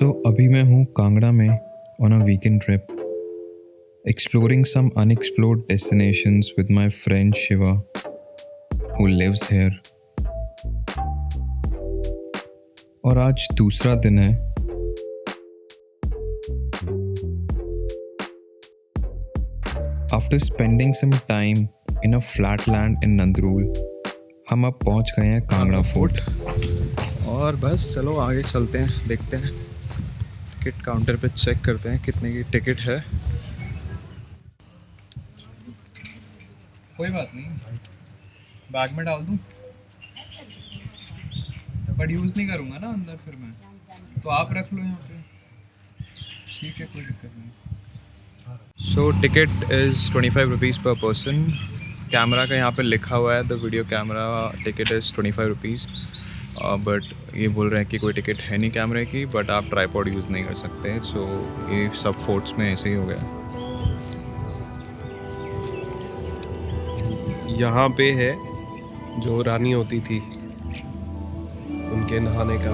अभी मैं हूँ कांगड़ा में on a weekend trip, exploring some unexplored destinations with my friend Shiva, who lives here. और आज दूसरा दिन है। After spending some time in a flat land in Nandrul, हम अब पहुँच गए हैं कांगड़ा फोर्ट। और बस चलो आगे चलते हैं, देखते हैं टिकट काउंटर पे चेक करते हैं कितने की टिकट है। कोई बात नहीं, बैग में डाल दूँ, बट यूज़ नहीं करूँगा ना अंदर, फिर मैं तो आप रख लो यहाँ पे। ठीक है, कोई दिक्कत नहीं। सो टिकट इज़ 25 रुपीज़ पर पर्सन। कैमरा का यहाँ पे लिखा हुआ है, the video camera ticket is 25 rupees, but ये बोल रहे हैं कि कोई टिकट है नहीं कैमरे की, बट आप ट्राईपॉड यूज़ नहीं कर सकते। सो ये सब फोर्ट्स में ऐसे ही हो गया। यहाँ पे है जो रानी होती थी, उनके नहाने का।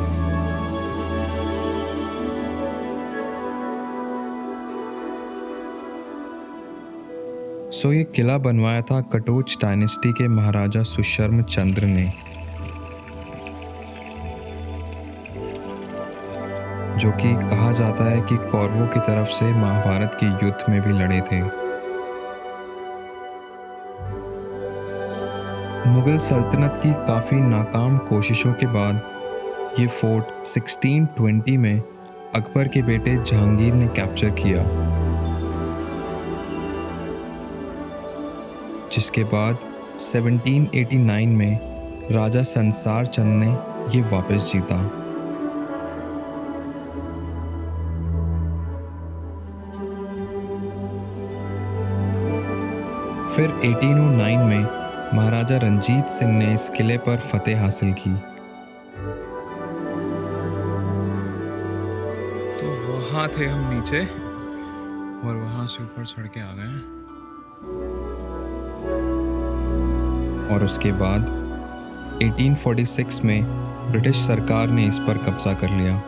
ये किला बनवाया था कटोच डायनेस्टी के महाराजा सुशर्म चंद्र ने, जो कि कहा जाता है कि कौरवों की तरफ से महाभारत के युद्ध में भी लड़े थे। मुगल सल्तनत की काफ़ी नाकाम कोशिशों के बाद ये फोर्ट 1620 में अकबर के बेटे जहांगीर ने कैप्चर किया, जिसके बाद 1789 में राजा संसार चंद ने ये वापस जीता। फिर 1809 में महाराजा रंजीत सिंह ने इस किले पर फतेह हासिल की। तो वहाँ थे हम नीचे और वहाँ से ऊपर चढ़ के आ गए। और उसके बाद 1846 में ब्रिटिश सरकार ने इस पर कब्जा कर लिया।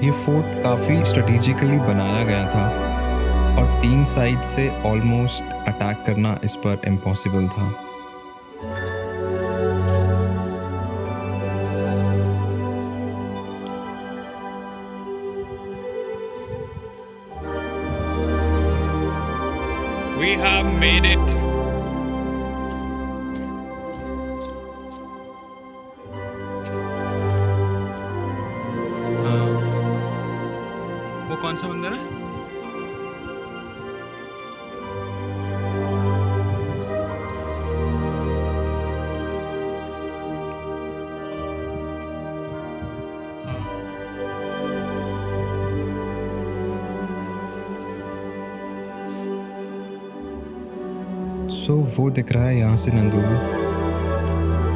ये फोर्ट काफ़ी स्ट्रेटेजिकली बनाया गया था और 3 साइड से ऑलमोस्ट अटैक करना इस पर इम्पॉसिबल था। We have made it. वो कौन सा मंदिर है? वो दिख रहा है यहाँ से नंदूर,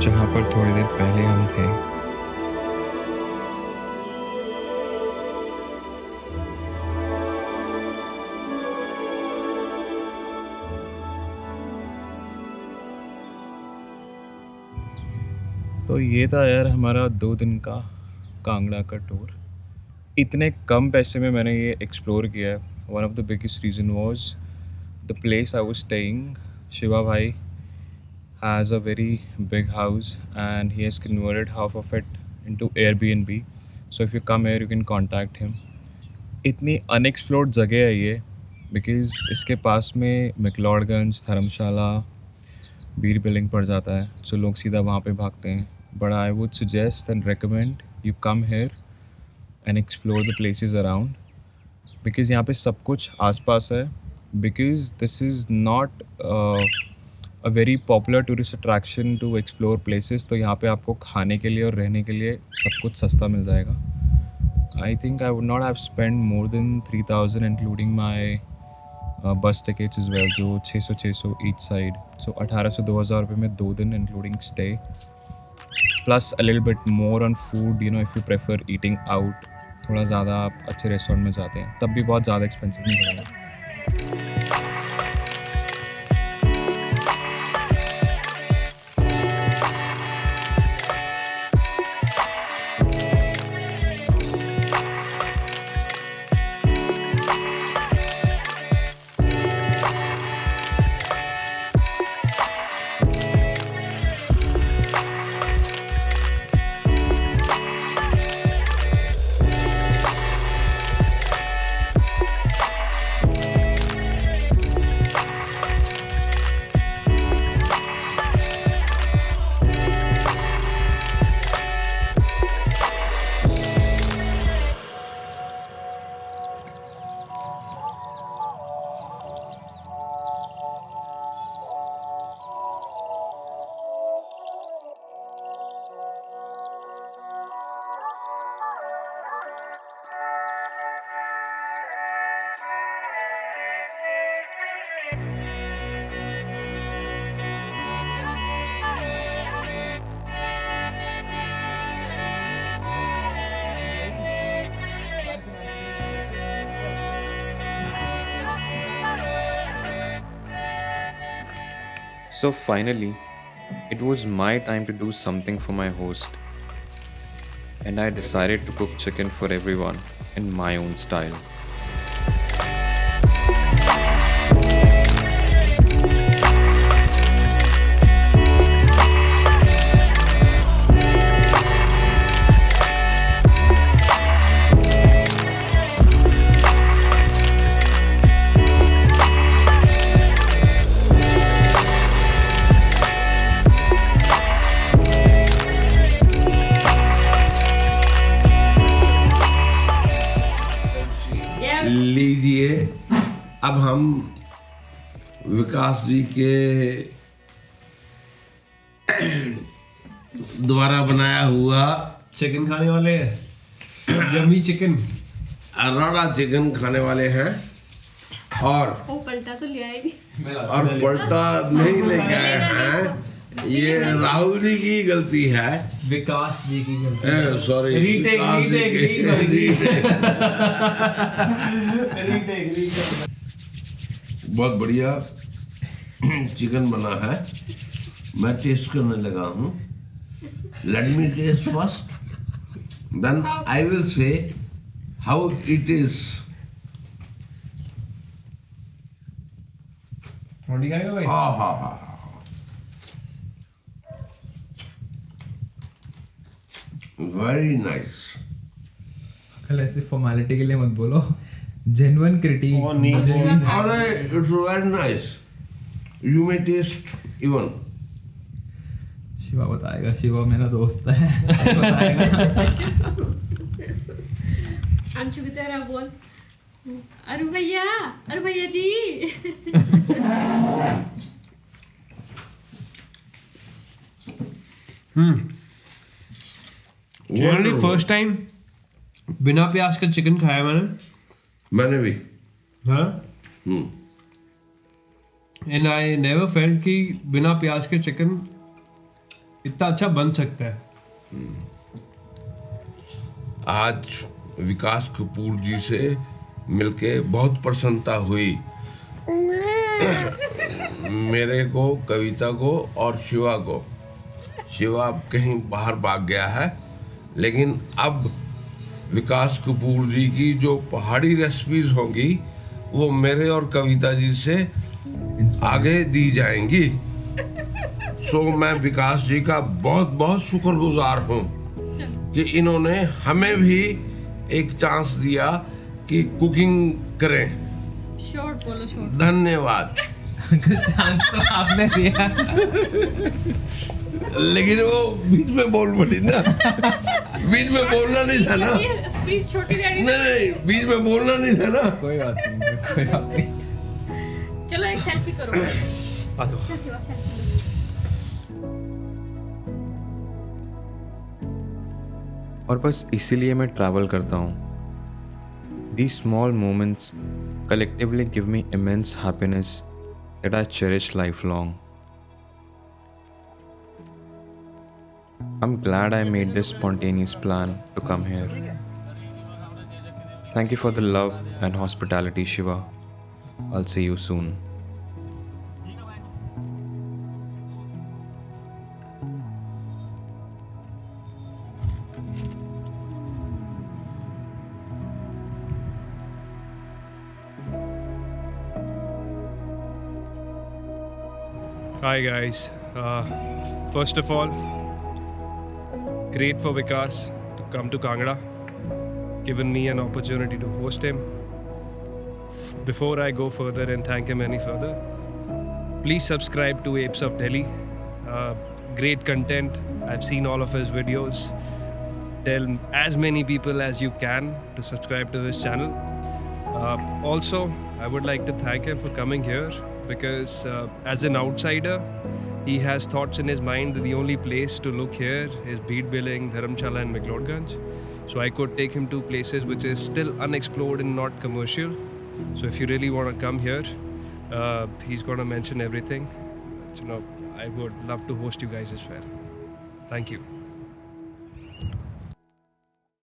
जहाँ पर थोड़ी देर पहले हम थे। तो ये था यार हमारा 2 दिन का कांगड़ा का टूर। इतने कम पैसे में मैंने ये एक्सप्लोर किया है। One of the biggest reason was the place I was staying. Shiva bhai has a very big house and he has converted half of it into Airbnb. So if you come here, you can contact him. इतनी unexplored जगह है ये, because इसके पास में मैक्लोडगंज, धर्मशाला, बीर बिलिंग पड़ जाता है, so लोग सीधा वहाँ पे भागते हैं। But I would suggest and recommend you come here and explore the places around, because यहाँ पे सब कुछ आसपास है। Because this is not a very popular tourist attraction to explore places, तो यहाँ पे आपको खाने के लिए और रहने के लिए सब कुछ सस्ता मिल जाएगा। I think I would not have spent more than 3,000 including my bus tickets as well, जो 600 each side, so 1,800-2,000 रुपये में 2 दिन including stay, plus a little bit more on food, you know, if you prefer eating out, थोड़ा ज़्यादा आप अच्छे restaurant में जाते हैं तब भी बहुत ज़्यादा एक्सपेंसिव नहीं पड़ेगा। So finally, it was my time to do something for my host, and I decided to cook chicken for everyone in my own style. लीजिए, अब हम विकास जी के द्वारा बनाया हुआ चिकन खाने वाले हैं, यम्मी चिकन। अरोड़ा चिकन खाने वाले हैं और पलटा तो ले आएगी। पलटा नहीं लेके आए हैं, ये राहुल जी की गलती है, विकास जी की गलती। सॉरी, बहुत बढ़िया चिकन बना है। मैं टेस्ट करने लगा हूँ। Let me test first, then I will say how it is. रोटी खाएगा भाई? हाँ, वेरी नाइस। कल ऐसे फॉर्मेलिटी के लिए मत बोलो, जेन्युइन क्रिटिक। अरे it's very nice, you may test even. Shiva बताएगा, शिवा मेरा दोस्त है, बताएगा। अंशु की तरह बोल, अरे भैया जी। जनरली फर्स्ट टाइम बिना प्याज का चिकन खाया मैंने भी। हाँ, हम्म, एंड आई नेवर फेल्ट कि बिना प्याज के चिकन इतना अच्छा बन सकता है। आज विकास कपूर जी से मिलके बहुत प्रसन्नता हुई। मेरे को, कविता को और शिवा को। शिवा अब कहीं बाहर भाग गया है, लेकिन अब विकास कपूर जी की जो पहाड़ी रेसिपीज होंगी वो मेरे और कविता जी से आगे दी जाएंगी। सो मैं विकास जी का बहुत बहुत शुक्रगुजार हूँ कि इन्होंने हमें भी एक चांस दिया कि कुकिंग करें। शॉर्ट बोलो, शॉर्ट। धन्यवाद। चांस तो आपने दिया, लेकिन वो बीच में बोल पड़ी ना, बीच में बोलना नहीं था ना। स्पीच छोटी डैडी। नहीं, बीच में बोलना नहीं था ना। कोई बात नहीं। चलो एक सेल्फी करो। चल शिवा, सेल्फी। और बस इसीलिए मैं ट्रैवल करता हूँ। These small moments collectively give me immense happiness that I cherish lifelong. I'm glad I made this spontaneous plan to come here. Thank you for the love and hospitality, Shiva. I'll see you soon. Hi guys. First of all, great for Vikas to come to Kangra, given me an opportunity to host him. Before I go further and thank him any further, please subscribe to Apes of Delhi. Great content. I've seen all of his videos. Tell as many people as you can to subscribe to his channel. Also, I would like to thank him for coming here because as an outsider, he has thoughts in his mind that the only place to look here is Beat Billing, Dharamshala and McLeodganj. So I could take him to places which is still unexplored and not commercial. So if you really want to come here, he's going to mention everything. So, I would love to host you guys as well. Thank you.